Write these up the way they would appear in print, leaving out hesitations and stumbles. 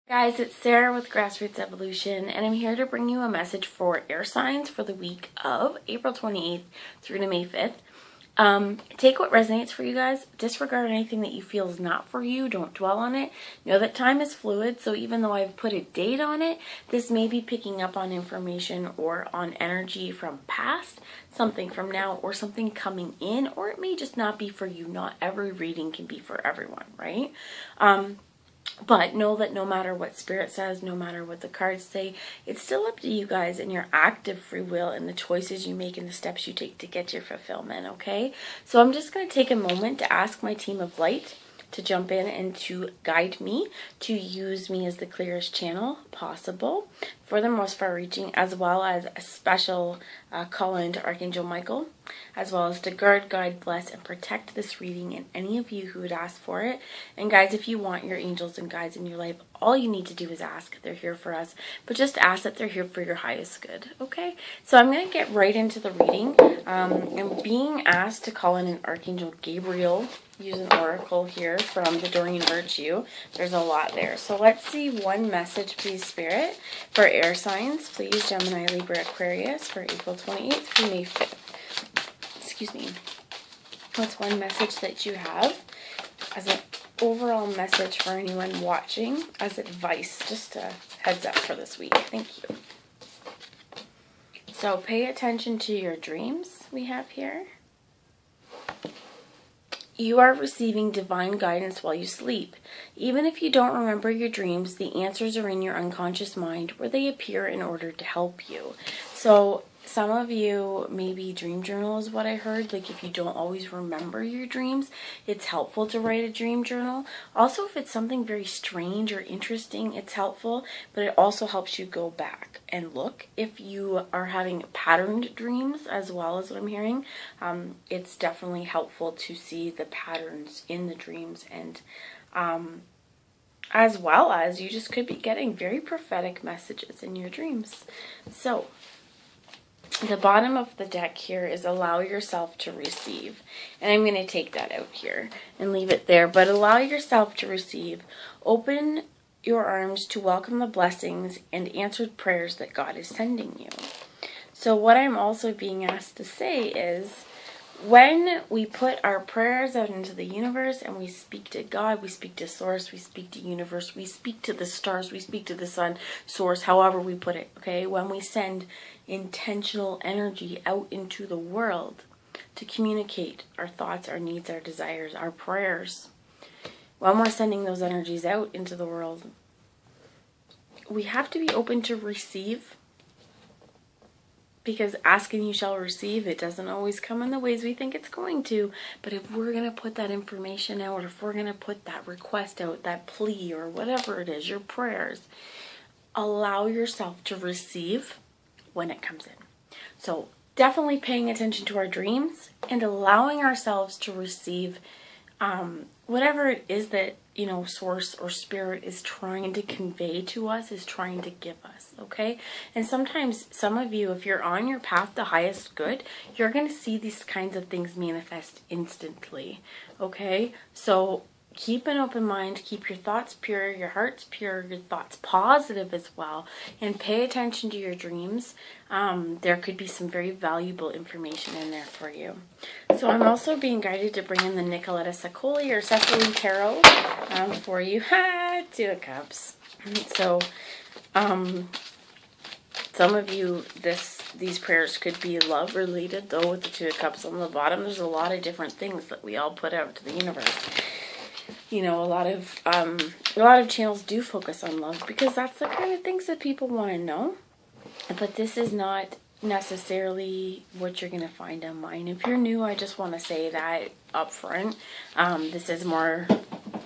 Guys, it's Sarah with Grassroots Evolution, and I'm here to bring you a message for air signs for the week of April 28th through to May 5th. Take what resonates for you guys. Disregard anything that you feel is not for you. Don't dwell on it. Know that time is fluid, so even though I've put a date on it, this may be picking up on information or on energy from past, something from now, or something coming in, or it may just not be for you. Not every reading can be for everyone, right? But know that no matter what Spirit says, no matter what the cards say, it's still up to you guys and your active free will and the choices you make and the steps you take to get your fulfillment, okay? So I'm just going to take a moment to ask my team of light to jump in and to guide me, to use me as the clearest channel possible for the most far-reaching, as well as a special call in to Archangel Michael, as well as to guard, guide, bless, and protect this reading and any of you who would ask for it. And guys, if you want your angels and guides in your life, all you need to do is ask. They're here for us, but just ask that they're here for your highest good, okay? So I'm going to get right into the reading. I'm being asked to call in an Archangel Gabriel, use an oracle here from the Doreen Virtue. There's a lot there. So let's see one message, please, Spirit, for air signs. Please, Gemini Libra Aquarius for April 28th through May 5th. Excuse me. What's one message that you have as an overall message for anyone watching as advice? Just a heads up for this week. Thank you. So pay attention to your dreams we have here. You are receiving divine guidance while you sleep. Even if you don't remember your dreams, the answers are in your unconscious mind where they appear in order to help you. So some of you, maybe dream journal is what I heard. Like if you don't always remember your dreams, it's helpful to write a dream journal. Also, if it's something very strange or interesting, it's helpful, but it also helps you go back and look. If you are having patterned dreams as well, as what I'm hearing, it's definitely helpful to see the patterns in the dreams, and as well as you just could be getting very prophetic messages in your dreams. So the bottom of the deck here is allow yourself to receive. And I'm going to take that out here and leave it there. But allow yourself to receive. Open your arms to welcome the blessings and answered prayers that God is sending you. So what I'm also being asked to say is, when we put our prayers out into the universe and we speak to God, we speak to Source, we speak to universe, we speak to the stars, we speak to the sun, Source, however we put it, okay? When we send intentional energy out into the world to communicate our thoughts, our needs, our desires, our prayers, when we're sending those energies out into the world, we have to be open to receive. Because ask and you shall receive, it doesn't always come in the ways we think it's going to. But if we're going to put that information out, or if we're going to put that request out, that plea, or whatever it is, your prayers, allow yourself to receive when it comes in. So definitely paying attention to our dreams and allowing ourselves to receive whatever it is that, you know, Source or Spirit is trying to convey to us, is trying to give us, okay? And sometimes, some of you, if you're on your path to highest good, you're going to see these kinds of things manifest instantly, okay? So keep an open mind, keep your thoughts pure, your heart's pure, your thoughts positive as well, and pay attention to your dreams. There could be some very valuable information in there for you. So I'm also being guided to bring in the Nicoletta Saccoli or Cecily Tarot for you. Two of Cups. So some of you, these prayers could be love related, though, with the Two of Cups on the bottom. There's a lot of different things that we all put out to the universe. You know, a lot of channels do focus on love because that's the kind of things that people want to know. But this is not necessarily what you're going to find on mine. If you're new, I just want to say that up front. This is more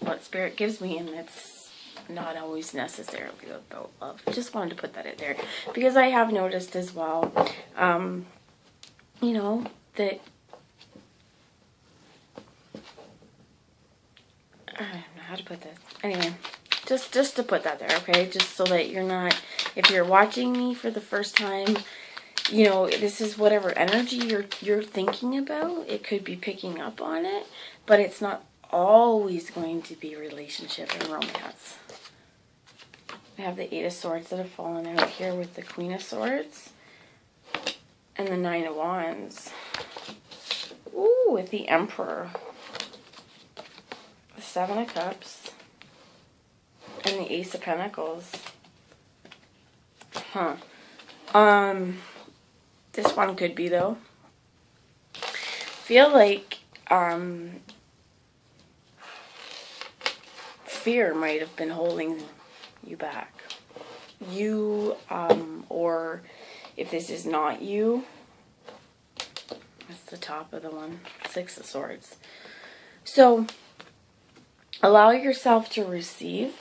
what Spirit gives me, and it's not always necessarily about love. I just wanted to put that in there because I have noticed as well, you know, that I don't know how to put this. Anyway, just to put that there, okay? Just so that you're not, if you're watching me for the first time, you know, this is whatever energy you're thinking about. It could be picking up on it, but it's not always going to be relationship and romance. We have the Eight of Swords that have fallen out here with the Queen of Swords. And the Nine of Wands. Ooh, with the Emperor. The Seven of Cups. And the Ace of Pentacles. Huh. This one could be, though. Feel like, fear might have been holding you back. You, or if this is not you, that's the top of the one, Six of Swords. So, allow yourself to receive.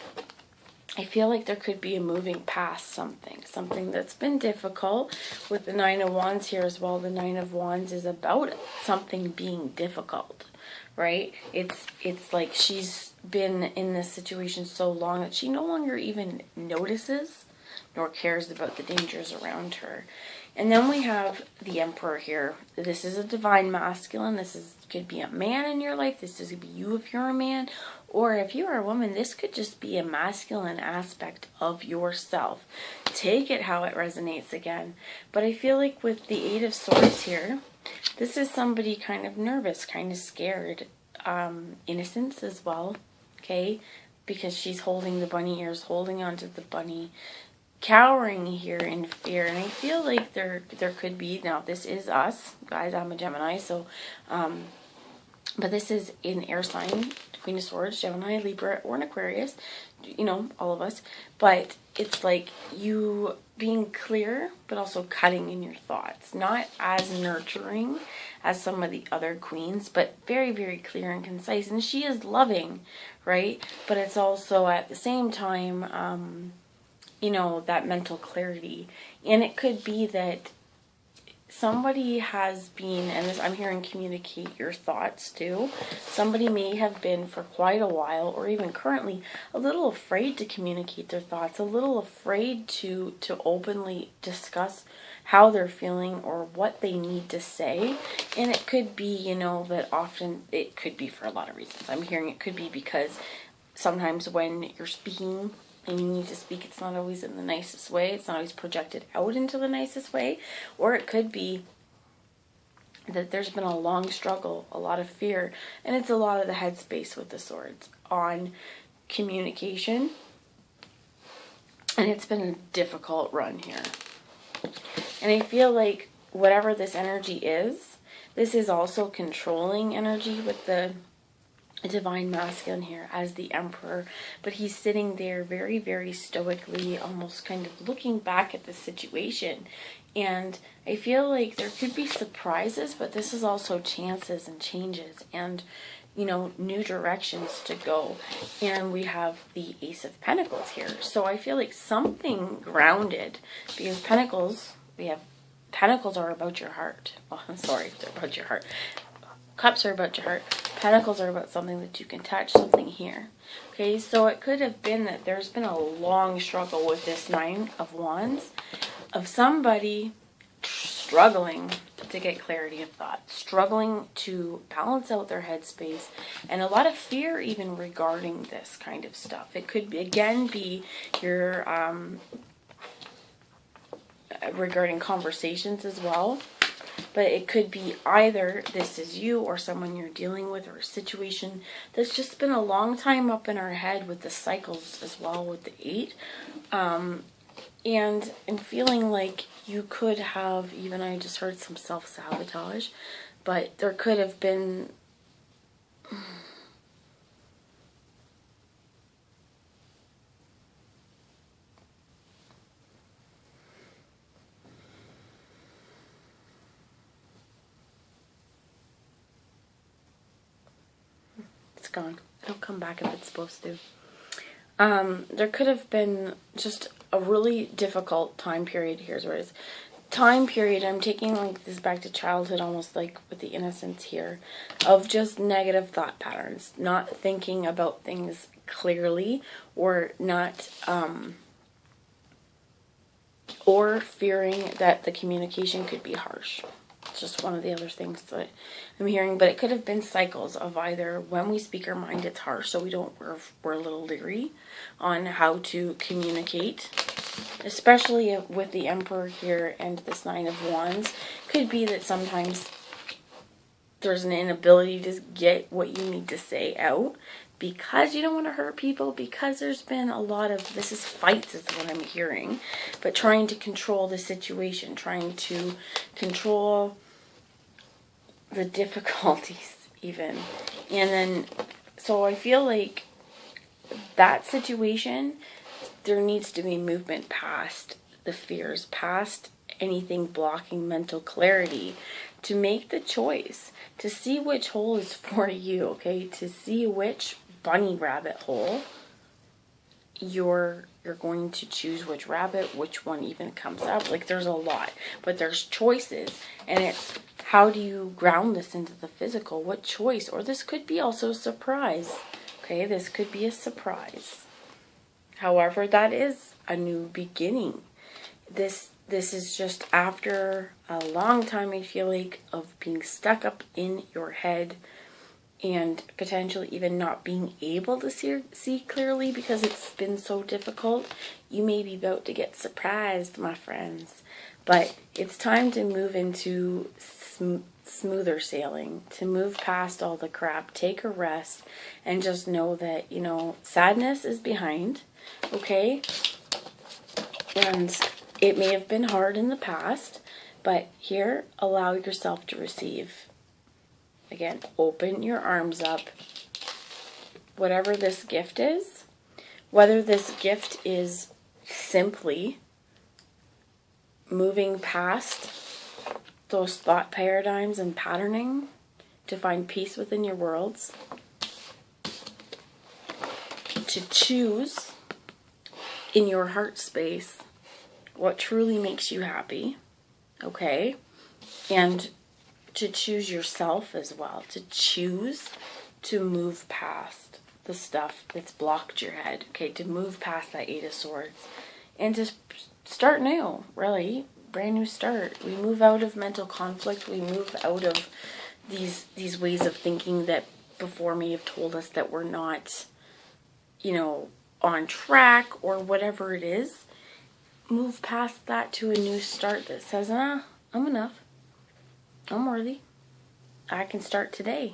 I feel like there could be a moving past something that's been difficult. With the Nine of Wands here as well, the Nine of Wands is about something being difficult, right? It's like she's been in this situation so long that she no longer even notices nor cares about the dangers around her. And then we have the Emperor here. This is a divine masculine. Could be a man in your life. This could be you if you're a man. Or if you're a woman, this could just be a masculine aspect of yourself. Take it how it resonates again. But I feel like with the Eight of Swords here, this is somebody kind of nervous, kind of scared. Innocence as well, okay? Because she's holding the bunny ears, holding onto the bunny, cowering here in fear. And I feel like there could be, now this is us, guys, I'm a Gemini, so, but this is an air sign, Queen of Swords, Gemini, Libra, or an Aquarius, you know, all of us. But it's like you being clear, but also cutting in your thoughts. Not as nurturing as some of the other queens, but very, very clear and concise. And she is loving, right? But it's also at the same time, you know, that mental clarity. And it could be that somebody has been, and this, I'm hearing communicate your thoughts too. Somebody may have been for quite a while, or even currently, a little afraid to communicate their thoughts, a little afraid to openly discuss how they're feeling or what they need to say. And it could be, you know, that often it could be for a lot of reasons. I'm hearing it could be because sometimes when you're speaking and you need to speak, it's not always in the nicest way. It's not always projected out into the nicest way. Or it could be that there's been a long struggle, a lot of fear, and it's a lot of the headspace with the swords on communication. And it's been a difficult run here. And I feel like whatever this energy is, this is also controlling energy with the divine masculine here as the Emperor, but he's sitting there very, very stoically, almost kind of looking back at the situation. And I feel like there could be surprises, but this is also chances and changes and, you know, new directions to go. And we have the Ace of Pentacles here. So I feel like something grounded, because Pentacles, we have Pentacles are about your heart. Oh, I'm sorry, they're about your heart. Cups are about your heart. Pentacles are about something that you can touch, something here. Okay, so it could have been that there's been a long struggle with this Nine of Wands of somebody struggling to get clarity of thought, struggling to balance out their headspace, and a lot of fear even regarding this kind of stuff. It could be, again, be your regarding conversations as well. But it could be either this is you or someone you're dealing with, or a situation that's just been a long time up in our head with the cycles as well with the 8. And feeling like you could have, even I just heard some self-sabotage, but there could have been gone. It'll come back if it's supposed to. There could have been just a really difficult time period. Here's where it is. Time period, I'm taking like this back to childhood, almost like with the innocence here, of just negative thought patterns, not thinking about things clearly, or not, or fearing that the communication could be harsh. just one of the other things that I'm hearing. But it could have been cycles of either when we speak our mind, it's harsh, so we're a little leery on how to communicate, especially with the Emperor here and this Nine of Wands. Could be that sometimes there's an inability to get what you need to say out because you don't want to hurt people, because there's been a lot of, this is fights is what I'm hearing, but trying to control the situation, trying to control the difficulties even. And then, so I feel like that situation, there needs to be movement past the fears, past anything blocking mental clarity, to make the choice, to see which hole is for you, okay? To see which bunny rabbit hole you're going to choose, which rabbit, which one even comes up. Like, there's a lot, but there's choices, and it's how do you ground this into the physical? What choice? Or this could be also a surprise, okay? This could be a surprise. However, that is a new beginning. This is just after a long time, I feel like, of being stuck up in your head and potentially even not being able to see clearly because it's been so difficult. You may be about to get surprised, my friends. But it's time to move into smoother sailing, to move past all the crap, take a rest, and just know that, you know, sadness is behind, okay? And it may have been hard in the past, but here, allow yourself to receive. Again, open your arms up. Whatever this gift is, whether this gift is simply moving past those thought paradigms and patterning to find peace within your worlds, to choose in your heart space what truly makes you happy, okay? And to choose yourself as well, to choose to move past the stuff that's blocked your head, okay? To move past that Eight of Swords and to start new, really. Brand new start. We move out of mental conflict. We move out of these ways of thinking that before may have told us that we're not, you know, on track or whatever it is. Move past that to a new start that says, I'm enough. I'm worthy. I can start today.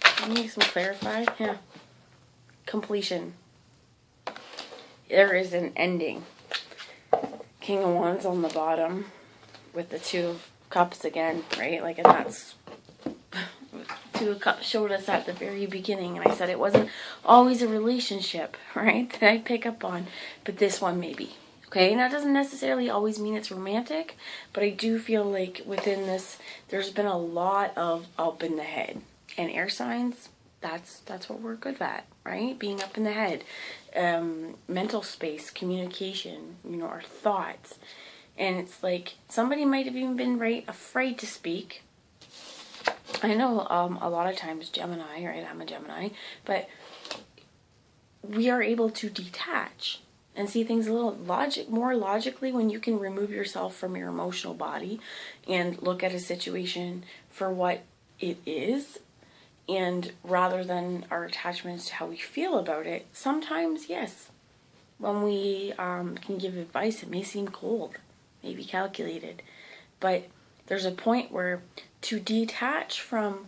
Can you make some clarify? Yeah. Completion. There is an ending. King of Wands on the bottom with the Two of Cups again, right? Like, and that's Two of Cups showed us at the very beginning, and I said it wasn't always a relationship, right, that I pick up on, but this one maybe. Okay, now it doesn't necessarily always mean it's romantic, but I do feel like within this, there's been a lot of up in the head. And air signs, that's what we're good at, right? Being up in the head. Mental space, communication, you know, our thoughts. And it's like, somebody might have even been afraid to speak. I know a lot of times Gemini, right, I'm a Gemini, but we are able to detach and see things a little more logically when you can remove yourself from your emotional body and look at a situation for what it is, and rather than our attachments to how we feel about it. Sometimes, yes, when we can give advice, it may seem cold, maybe calculated, but there's a point where to detach from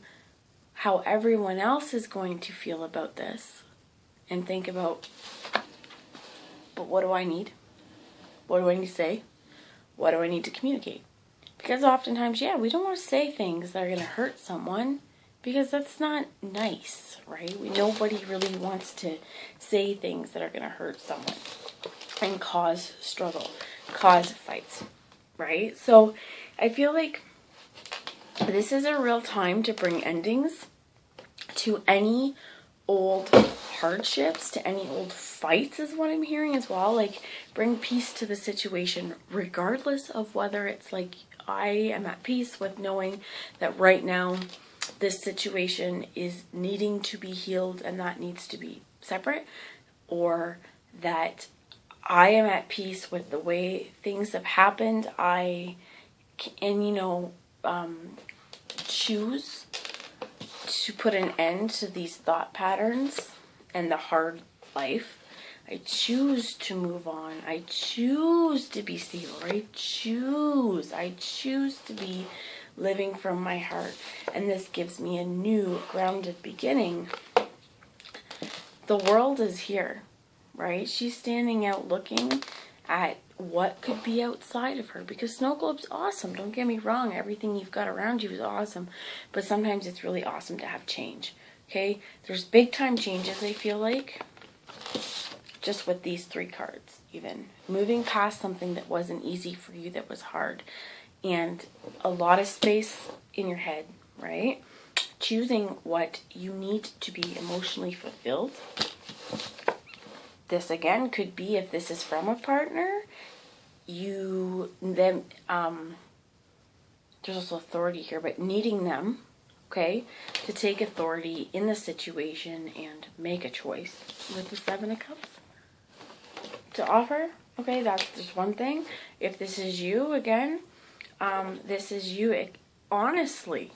how everyone else is going to feel about this and think about, but what do I need? What do I need to say? What do I need to communicate? Because oftentimes, yeah, we don't want to say things that are going to hurt someone because that's not nice, right? Nobody really wants to say things that are going to hurt someone and cause struggle, cause fights, right? So I feel like this is a real time to bring endings to any old hardships, to any old fights is what I'm hearing as well. Like, bring peace to the situation regardless of whether it's like I am at peace with knowing that right now this situation is needing to be healed and that needs to be separate, or that I am at peace with the way things have happened. Choose to put an end to these thought patterns and the hard life. I choose to move on. I choose to be stable. I choose to be living from my heart. And this gives me a new grounded beginning. The world is here, right? She's standing out looking at what could be outside of her, because Snow Globe's awesome. Don't get me wrong. Everything you've got around you is awesome. But sometimes it's really awesome to have change. Okay? There's big time changes, I feel like. Just with these 3 cards, even. Moving past something that wasn't easy for you, that was hard. And a lot of space in your head, right? Choosing what you need to be emotionally fulfilled. This again could be, if this is from a partner, there's also authority here, but needing them, okay, to take authority in the situation and make a choice with the 7 of Cups to offer. Okay, that's just one thing. If this is you, again, this is you honestly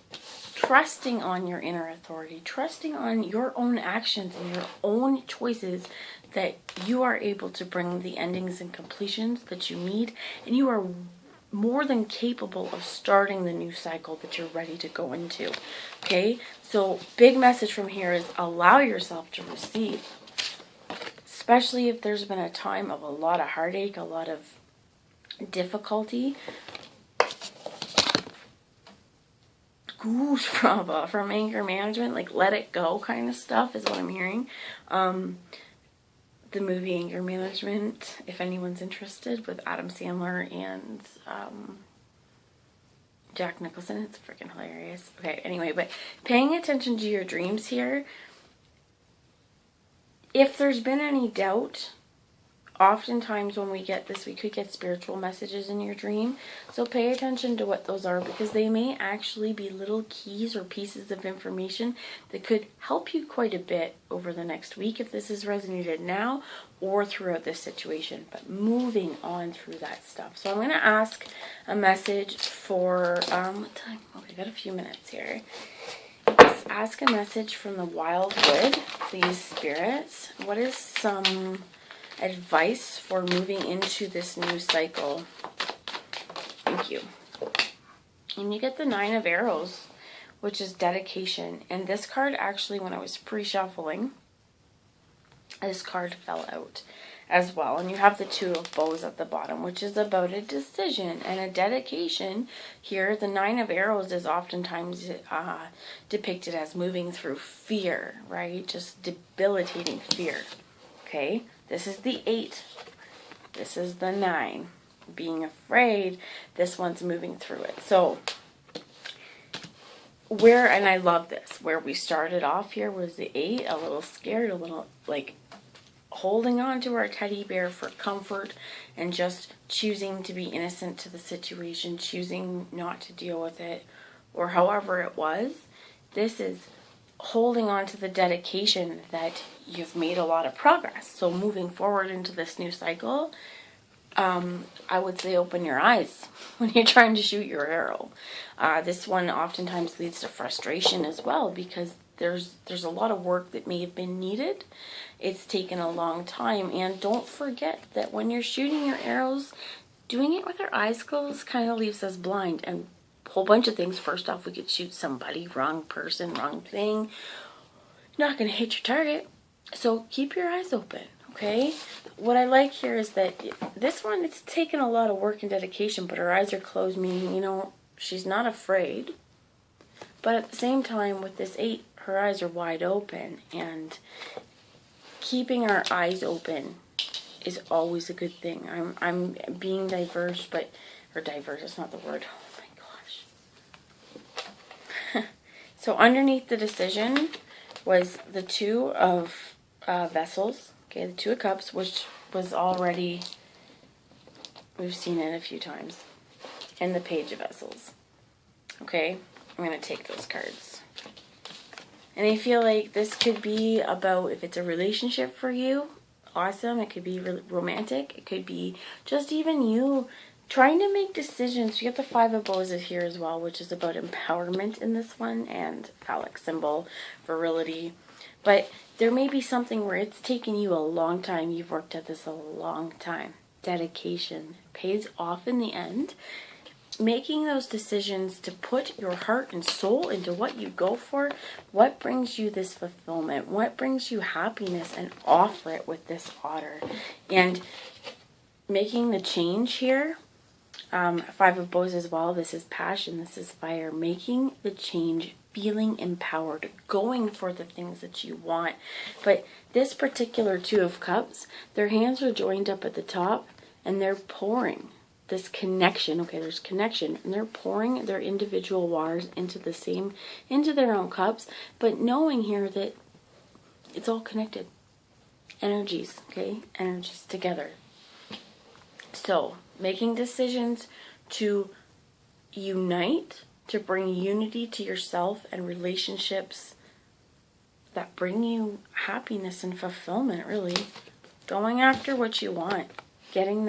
trusting on your inner authority, trusting on your own actions and your own choices, that you are able to bring the endings and completions that you need, and you are more than capable of starting the new cycle that you're ready to go into. Okay, so big message from here is allow yourself to receive, especially if there's been a time of a lot of heartache, a lot of difficulty. Goose from anger management, like let it go kind of stuff is what I'm hearing. The movie Anger Management, if anyone's interested, with Adam Sandler and Jack Nicholson, it's freaking hilarious. Okay, anyway, but paying attention to your dreams here. If there's been any doubt, oftentimes when we get this, we could get spiritual messages in your dream. So pay attention to what those are, because they may actually be little keys or pieces of information that could help you quite a bit over the next week, if this has resonated now or throughout this situation. But moving on through that stuff. So I'm going to ask a message for, what time? Okay, got a few minutes here. Let's ask a message from the Wildwood, please, spirits. What is some advice for moving into this new cycle? Thank you. And you get the 9 of Arrows, which is dedication. And this card, actually, when I was pre-shuffling, this card fell out as well. And you have the 2 of Bows at the bottom, which is about a decision and a dedication. Here, the 9 of Arrows is oftentimes depicted as moving through fear, right? Just debilitating fear. Okay? This is the 8. This is the 9. Being afraid. This one's moving through it. So, and I love this, where we started off here was the 8, a little scared, a little like holding on to our teddy bear for comfort and just choosing to be innocent to the situation, choosing not to deal with it, or however it was. This is holding on to the dedication that you've made a lot of progress. So moving forward into this new cycle, I would say open your eyes when you're trying to shoot your arrow. This one oftentimes leads to frustration as well, because there's a lot of work that may have been needed. It's taken a long time. And don't forget that when you're shooting your arrows, doing it with our eyes closed kind of leaves us blind. And a whole bunch of things. First off, we could shoot somebody, wrong person, wrong thing. Not going to hit your target. So keep your eyes open, okay? What I like here is that this one, it's taken a lot of work and dedication, but her eyes are closed, meaning, you know, she's not afraid. But at the same time, with this 8, her eyes are wide open, and keeping our eyes open is always a good thing. I'm being diverse, or diverse, that's not the word. Oh my gosh. So underneath the decision was the 2 of Vessels, okay, the 2 of Cups, which was already, we've seen it a few times, and the Page of Vessels. Okay, I'm going to take those cards. And I feel like this could be about, if it's a relationship for you, awesome. It could be really romantic. It could be just even you trying to make decisions. You get the Five of Bows here as well, which is about empowerment in this one, and phallic symbol, virility. But there may be something where it's taken you a long time. You've worked at this a long time. Dedication pays off in the end. Making those decisions to put your heart and soul into what you go for, what brings you this fulfillment, what brings you happiness, and offer it with this otter. And making the change here, Five of Bows as well, this is passion, this is fire. Making the change, feeling empowered, going for the things that you want. But this particular Two of Cups, their hands are joined up at the top, and they're pouring this connection. Okay, there's connection, and they're pouring their individual waters into their own cups, but knowing here that it's all connected. Energies, okay? Energies together. So, making decisions to unite, to bring unity to yourself and relationships that bring you happiness and fulfillment, really. Going after what you want. Getting